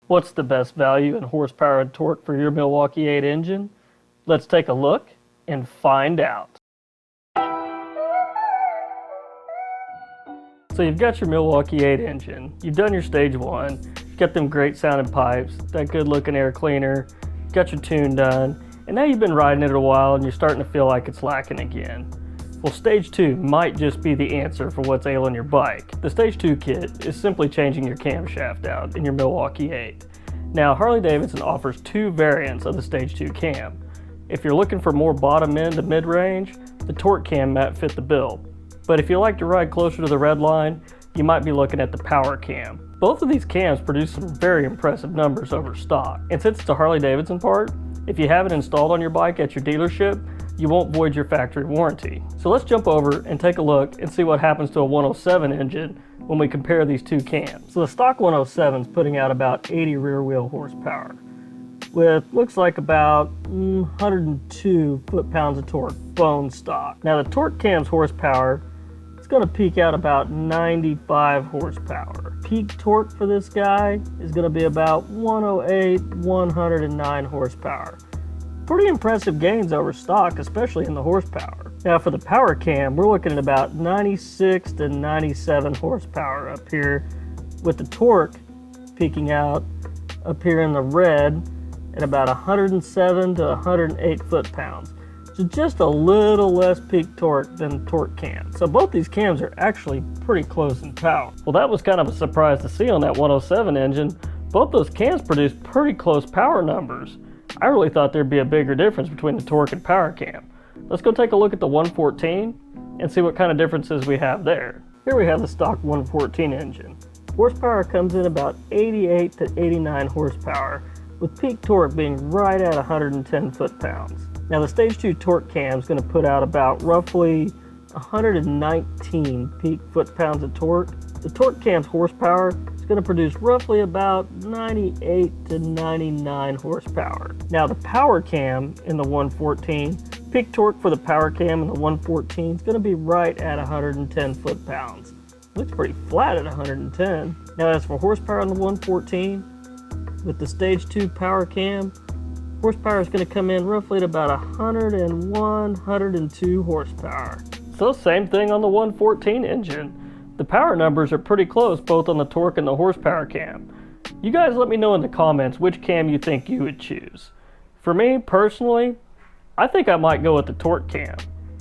What's the best value in horsepower and torque for your Milwaukee 8 engine? Let's take a look and find out. So you've got your Milwaukee 8 engine, you've done your stage 1, got them great sounding pipes, that good looking air cleaner, got your tune done, and now you've been riding it a while and you're starting to feel like it's lacking again. Well, stage 2 might just be the answer for what's ailing your bike. The stage 2 kit is simply changing your camshaft out in your Milwaukee 8. Now, Harley-Davidson offers 2 variants of the stage 2 cam. If you're looking for more bottom end to mid-range, the torque cam might fit the bill. But if you like to ride closer to the red line, you might be looking at the power cam. Both of these cams produce some very impressive numbers over stock. And since it's a Harley-Davidson part, if you have it installed on your bike at your dealership, you won't void your factory warranty. So let's jump over and take a look and see what happens to a 107 engine when we compare these 2 cams. So the stock 107 is putting out about 80 rear wheel horsepower with looks like about 102 foot-pounds of torque bone stock. Now the torque cam's horsepower is going to peak out about 95 horsepower. Peak torque for this guy is going to be about 108, 109 horsepower. Pretty impressive gains over stock, especially in the horsepower. Now for the power cam, we're looking at about 96 to 97 horsepower up here, with the torque peaking out up here in the red at about 107 to 108 foot-pounds. So just a little less peak torque than the torque cam. So both these cams are actually pretty close in power. Well, that was kind of a surprise to see on that 107 engine. Both those cams produce pretty close power numbers. I really thought there'd be a bigger difference between the torque and power cam. Let's go take a look at the 114 and see what kind of differences we have there. Here we have the stock 114 engine. Horsepower comes in about 88 to 89 horsepower, with peak torque being right at 110 foot-pounds. Now the stage 2 torque cam is going to put out about roughly 119 peak foot-pounds of torque. The torque cam's horsepower is going to produce roughly about 98 to 99 horsepower. Now the power cam in the 114, peak torque for the power cam in the 114 is going to be right at 110 foot-pounds. Looks pretty flat at 110. Now as for horsepower on the 114, with the stage 2 power cam, horsepower is going to come in roughly at about 101, 102 horsepower. So same thing on the 114 engine. The power numbers are pretty close both on the torque and the horsepower cam. You guys let me know in the comments which cam you think you would choose. For me, personally, I think I might go with the torque cam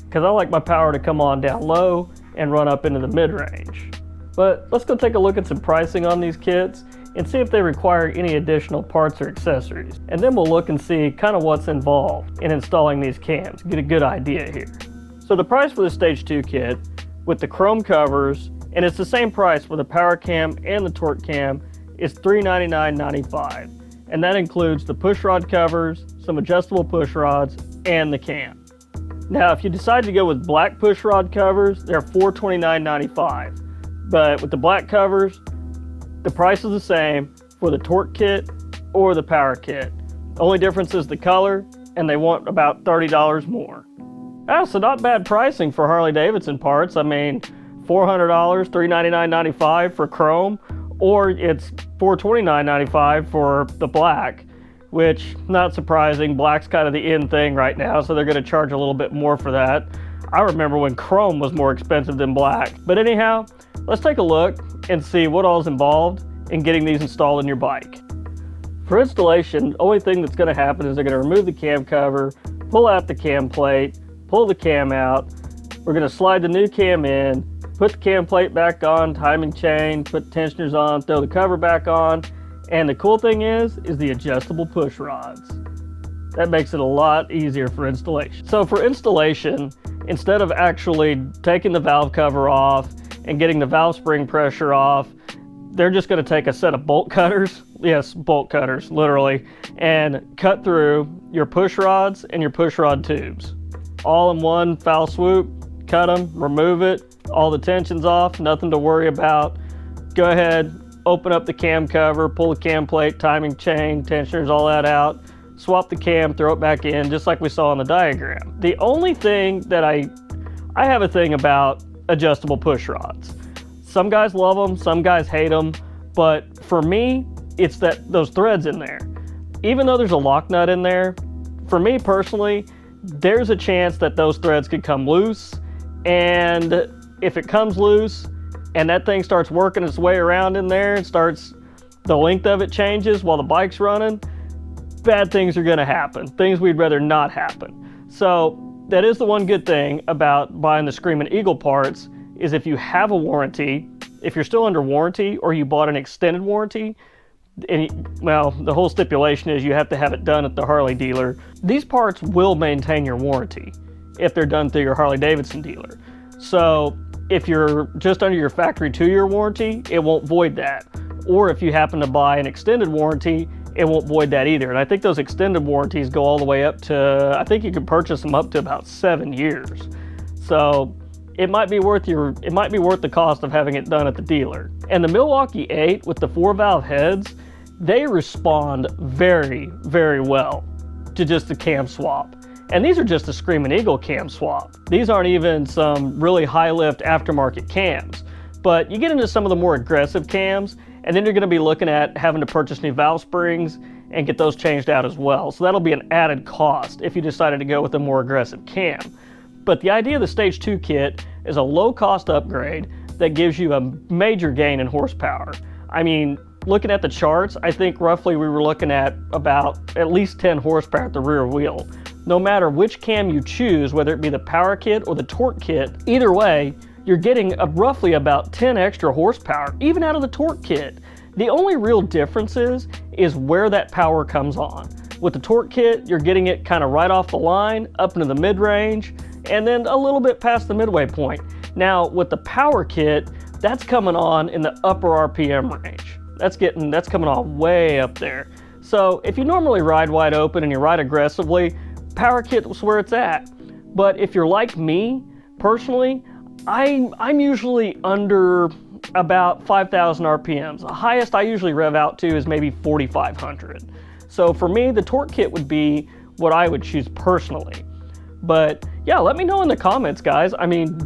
because I like my power to come on down low and run up into the mid-range. But let's go take a look at some pricing on these kits and see if they require any additional parts or accessories. And then we'll look and see kind of what's involved in installing these cams, get a good idea here. So the price for the stage 2 kit with the chrome covers, and it's the same price for the power cam and the torque cam, is $399.95. And that includes the push rod covers, some adjustable push rods, and the cam. Now if you decide to go with black push rod covers, they're $429.95. But with the black covers, the price is the same for the torque kit or the power kit. The only difference is the color, and they want about $30 more. So not bad pricing for Harley-Davidson parts. I mean, $400, $399.95 for chrome, or it's $429.95 for the black, which, not surprising, black's kind of the in thing right now, so they're going to charge a little bit more for that. I remember when chrome was more expensive than black. But anyhow, let's take a look and see what all is involved in getting these installed in your bike. For installation, the only thing that's going to happen is they're going to remove the cam cover, pull out the cam plate, pull the cam out. We're going to slide the new cam in, put the cam plate back on, timing chain, put the tensioners on, throw the cover back on, and the cool thing is the adjustable push rods. That makes it a lot easier for installation. So for installation, instead of actually taking the valve cover off and getting the valve spring pressure off, they're just going to take a set of bolt cutters, yes, bolt cutters, literally, and cut through your push rods and your push rod tubes. All in one foul swoop, cut them, remove it, all the tension's off, nothing to worry about. Go ahead, open up the cam cover, pull the cam plate, timing chain, tensioners, all that out, swap the cam, throw it back in, just like we saw on the diagram. The only thing that I have a thing about adjustable push rods. Some guys love them, some guys hate them, but for me, it's those threads in there. Even though there's a lock nut in there, for me personally, there's a chance that those threads could come loose. And if it comes loose and that thing starts working its way around in there and the length of it changes while the bike's running, bad things are going to happen. Things we'd rather not happen. So that is the one good thing about buying the Screamin Eagle parts, is if you have a warranty, if you're still under warranty or you bought an extended warranty, well, the whole stipulation is you have to have it done at the Harley dealer. These parts will maintain your warranty if they're done through your Harley-Davidson dealer. So if you're just under your factory 2-year warranty, it won't void that. Or if you happen to buy an extended warranty, it won't void that either. And I think those extended warranties go all the way up to, I think you can purchase them up to about 7 years. So it might be worth the cost of having it done at the dealer. And the Milwaukee 8 with the 4-valve heads, they respond very, very well to just a cam swap. And these are just a Screamin Eagle cam swap. These aren't even some really high lift aftermarket cams. But you get into some of the more aggressive cams, and then you're going to be looking at having to purchase new valve springs and get those changed out as well. So that'll be an added cost if you decided to go with a more aggressive cam. But the idea of the Stage 2 kit is a low-cost upgrade that gives you a major gain in horsepower. I mean, looking at the charts, I think roughly we were looking at about at least 10 horsepower at the rear wheel. No matter which cam you choose, whether it be the power kit or the torque kit, either way, you're getting roughly about 10 extra horsepower, even out of the torque kit. The only real difference is where that power comes on. With the torque kit, you're getting it kind of right off the line, up into the mid-range, and then a little bit past the midway point. Now, with the power kit, that's coming on in the upper RPM range. That's coming on way up there. So if you normally ride wide open and you ride aggressively, power kit's where it's at. But if you're like me, personally, I'm usually under about 5,000 RPMs. The highest I usually rev out to is maybe 4,500. So for me, the torque kit would be what I would choose personally. But yeah, let me know in the comments, guys. I mean,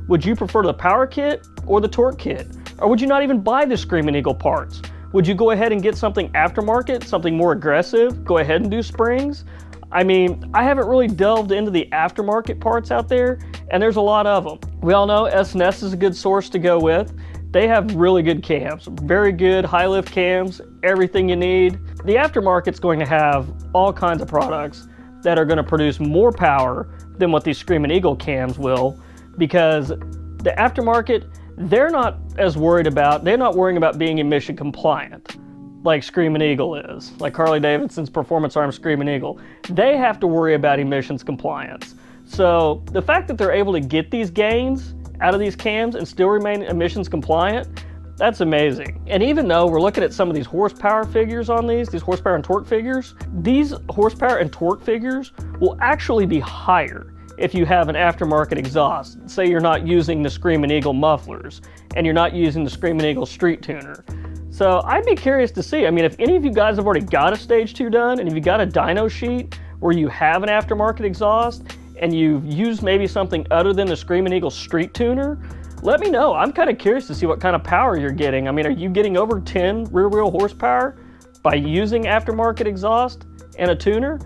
would you prefer the power kit or the torque kit? Or would you not even buy the Screamin Eagle parts? Would you go ahead and get something aftermarket, something more aggressive, go ahead and do springs? I mean, I haven't really delved into the aftermarket parts out there, and there's a lot of them. We all know S&S is a good source to go with. They have really good cams, very good high lift cams, everything you need. The aftermarket's going to have all kinds of products that are going to produce more power than what these Screamin Eagle cams will, because the aftermarket, they're not worrying about being emission compliant like Screamin Eagle is, like Harley-Davidson's Performance Arm Screamin Eagle. They have to worry about emissions compliance. So the fact that they're able to get these gains out of these cams and still remain emissions compliant, that's amazing. And even though we're looking at some of these horsepower figures on these horsepower and torque figures, these horsepower and torque figures will actually be higher if you have an aftermarket exhaust. Say you're not using the Screamin Eagle mufflers and you're not using the Screamin Eagle street tuner. So I'd be curious to see. I mean, if any of you guys have already got a Stage 2 done, and if you got a dyno sheet where you have an aftermarket exhaust and you've used maybe something other than the Screamin Eagle street tuner, let me know. I'm kind of curious to see what kind of power you're getting. I mean, are you getting over 10 rear wheel horsepower by using aftermarket exhaust and a tuner?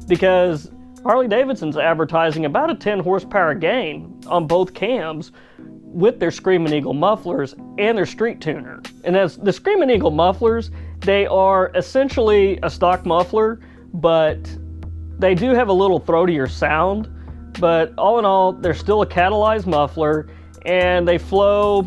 Because Harley-Davidson's advertising about a 10 horsepower gain on both cams with their Screamin Eagle mufflers and their street tuner. And as the Screamin Eagle mufflers, they are essentially a stock muffler, but they do have a little throatier sound. But all in all, they're still a catalyzed muffler, and they flow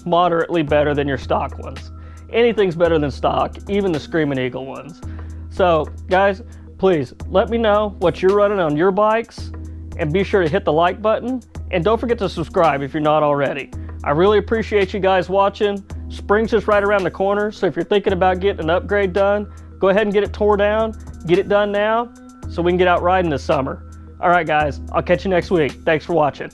moderately better than your stock ones. Anything's better than stock, even the Screamin Eagle ones. So guys, please let me know what you're running on your bikes, and be sure to hit the like button, and don't forget to subscribe if you're not already. I really appreciate you guys watching. Spring's just right around the corner, so if you're thinking about getting an upgrade done, go ahead and get it tore down. Get it done now so we can get out riding this summer. All right, guys, I'll catch you next week. Thanks for watching.